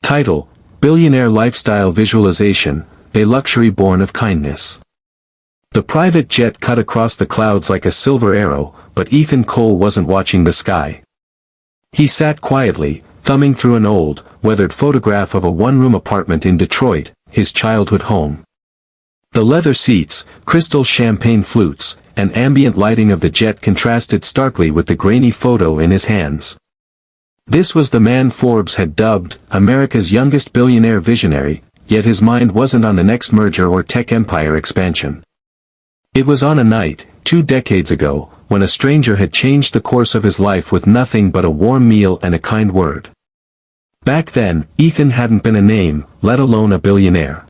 Title: Billionaire Lifestyle Visualization, a Luxury Born of Kindness. The private jet cut across the clouds like a silver arrow, but Ethan Cole wasn't watching the sky. He sat quietly, thumbing through an old, weathered photograph of a one-room apartment in Detroit, his childhood home. The leather seats, crystal champagne flutes, and ambient lighting of the jet contrasted starkly with the grainy photo in his hands. This was the man Forbes had dubbed America's youngest billionaire visionary, yet his mind wasn't on the next merger or tech empire expansion. It was on a night, 2 decades ago, when a stranger had changed the course of his life with nothing but a warm meal and a kind word. Back then, Ethan hadn't been a name, let alone a billionaire.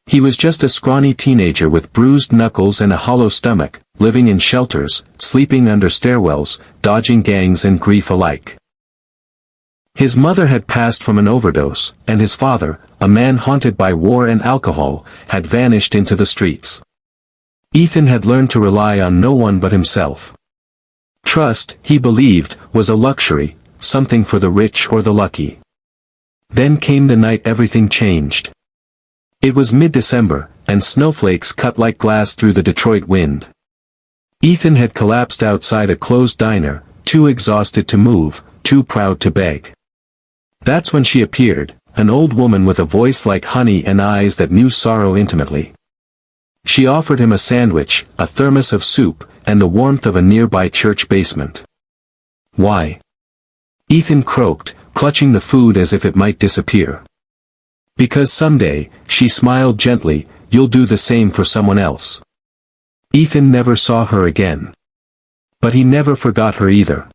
He was just a scrawny teenager with bruised knuckles and a hollow stomach, living in shelters, sleeping under stairwells, dodging gangs and grief alike. His mother had passed from an overdose, and his father, a man haunted by war and alcohol, had vanished into the streets. Ethan had learned to rely on no one but himself. Trust, he believed, was a luxury, something for the rich or the lucky. Then came the night everything changed. It was mid-December, and snowflakes cut like glass through the Detroit wind. Ethan had collapsed outside a closed diner, too exhausted to move, too proud to beg. That's when she appeared, an old woman with a voice like honey and eyes that knew sorrow intimately. She offered him a sandwich, a thermos of soup, and the warmth of a nearby church basement. Why? Ethan croaked, clutching the food as if it might disappear. Because someday, she smiled gently, you'll do the same for someone else. Ethan never saw her again. But he never forgot her either.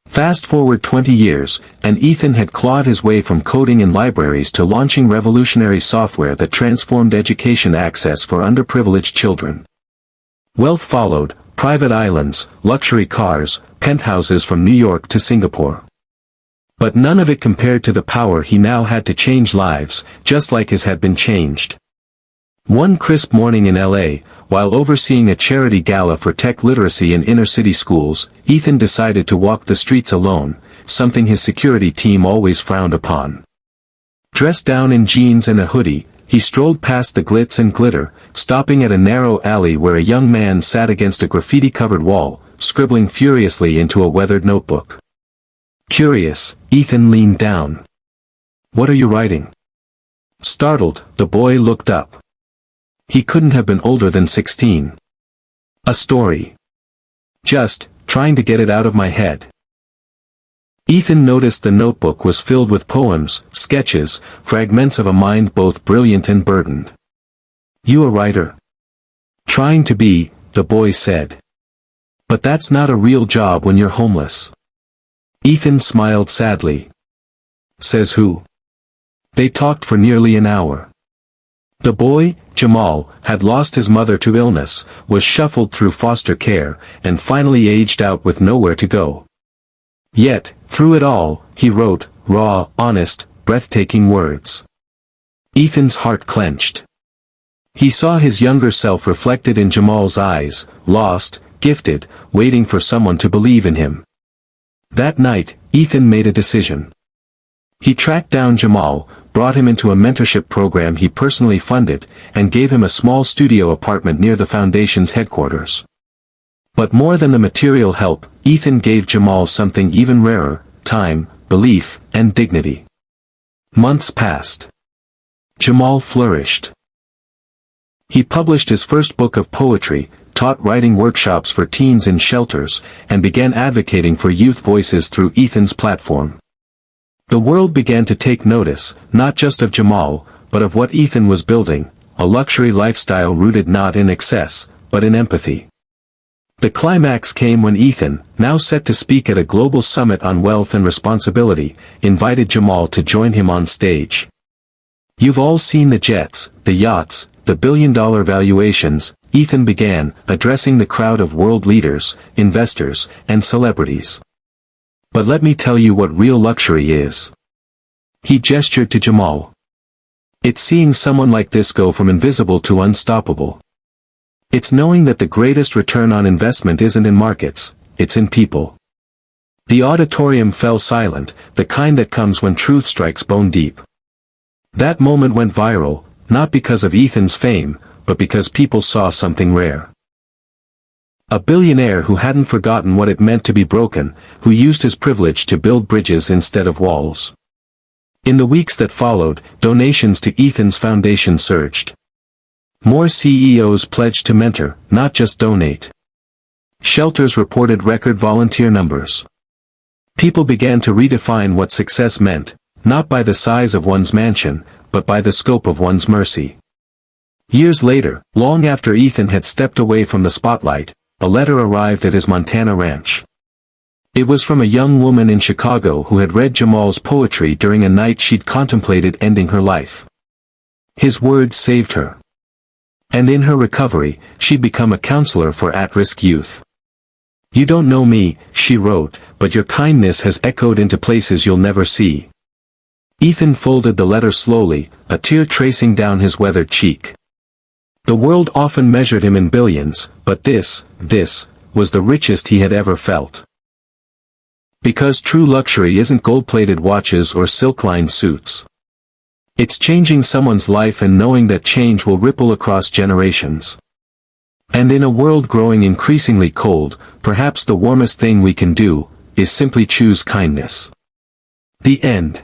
Fast forward 20 years, and Ethan had clawed his way from coding in libraries to launching revolutionary software that transformed education access for underprivileged children. Wealth followed, private islands, luxury cars, penthouses from New York to Singapore. But none of it compared to the power he now had to change lives, just like his had been changed. One crisp morning in LA, while overseeing a charity gala for tech literacy in inner-city schools, Ethan decided to walk the streets alone, something his security team always frowned upon. Dressed down in jeans and a hoodie, he strolled past the glitz and glitter, stopping at a narrow alley where a young man sat against a graffiti-covered wall, scribbling furiously into a weathered notebook. Curious, Ethan leaned down. "What are you writing?" Startled, the boy looked up. He couldn't have been older than 16. "A story. Just, trying to get it out of my head." Ethan noticed the notebook was filled with poems, sketches, fragments of a mind both brilliant and burdened. "You a writer?" "Trying to be," the boy said. "But that's not a real job when you're homeless." Ethan smiled sadly. "Says who?" They talked for nearly an hour. The boy, Jamal, had lost his mother to illness, was shuffled through foster care, and finally aged out with nowhere to go. Yet, through it all, he wrote, raw, honest, breathtaking words. Ethan's heart clenched. He saw his younger self reflected in Jamal's eyes, lost, gifted, waiting for someone to believe in him. That night, Ethan made a decision. He tracked down Jamal, brought him into a mentorship program he personally funded, and gave him a small studio apartment near the foundation's headquarters. But more than the material help, Ethan gave Jamal something even rarer: time, belief, and dignity. Months passed. Jamal flourished. He published his first book of poetry, taught writing workshops for teens in shelters, and began advocating for youth voices through Ethan's platform. The world began to take notice, not just of Jamal, but of what Ethan was building, a luxury lifestyle rooted not in excess, but in empathy. The climax came when Ethan, now set to speak at a global summit on wealth and responsibility, invited Jamal to join him on stage. "You've all seen the jets, the yachts, the billion-dollar valuations," Ethan began, addressing the crowd of world leaders, investors, and celebrities. "But let me tell you what real luxury is." He gestured to Jamal. "It's seeing someone like this go from invisible to unstoppable. It's knowing that the greatest return on investment isn't in markets, it's in people. The auditorium fell silent, the kind that comes when truth strikes bone deep. That moment went viral, not because of Ethan's fame, but because people saw something rare. A billionaire who hadn't forgotten what it meant to be broken, who used his privilege to build bridges instead of walls. In the weeks that followed, donations to Ethan's foundation surged. More CEOs pledged to mentor, not just donate. Shelters reported record volunteer numbers. People began to redefine what success meant, not by the size of one's mansion, but by the scope of one's mercy. Years later, long after Ethan had stepped away from the spotlight, a letter arrived at his Montana ranch. It was from a young woman in Chicago who had read Jamal's poetry during a night she'd contemplated ending her life. His words saved her. And in her recovery, she'd become a counselor for at-risk youth. "You don't know me," she wrote, "but your kindness has echoed into places you'll never see." Ethan folded the letter slowly, a tear tracing down his weathered cheek. The world often measured him in billions, but this was the richest he had ever felt. Because true luxury isn't gold-plated watches or silk-lined suits. It's changing someone's life and knowing that change will ripple across generations. And in a world growing increasingly cold, perhaps the warmest thing we can do is simply choose kindness. The end.